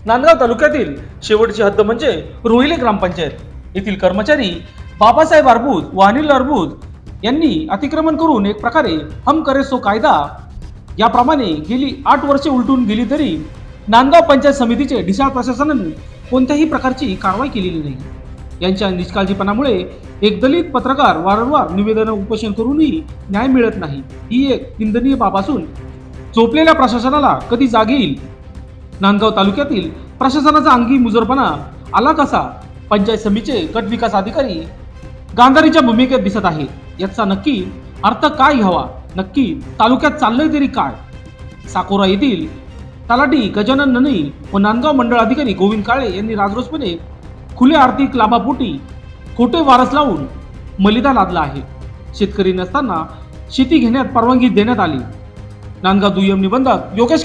नांदगाव तालुक्यातील शेवटची हद्द म्हणजे रोहिले ग्रामपंचायत. येथील कर्मचारी बाबासाहेब अर्बुद व अनिल अर्बुद यांनी अतिक्रमण करून एक प्रकारे हम करे सो कायदा याप्रमाणे गेली 8 वर्षे उलटून गेली तरी नांदगाव पंचायत समितीचे ढिसाळ प्रशासनाने कोणत्याही प्रकारची कारवाई केलेली नाही. यांच्या निष्काळजीपणामुळे एक दलित पत्रकार वारंवार निवेदन उपोषण करूनही न्याय मिळत नाही. ही एक निंदनीय बाब असून चोपलेल्या प्रशासनाला कधी जाग येईल? नांदगाव तालुक्यातील प्रशासनाचा अंगी मुजरपणा आला कसा? पंचायत समितीचे गट विकास अधिकारी गांधारीच्या भूमिकेत दिसत आहे. याचा नक्की अर्थ काय घ्यावा? नक्की तालुक्यात चाललंय तरी काय? साकोरा येथील तलाठी गजानन नने व नांदगाव मंडळ अधिकारी गोविंद काळे यांनी राजरोसपणे खुल्या आर्थिक लाभापोटी खोटे वारस लावून मलिदा लादला आहे. शेतकरी नसताना शेती घेण्यात परवानगी देण्यात आली. नांदगाव दुय्यम निबंधक योगेश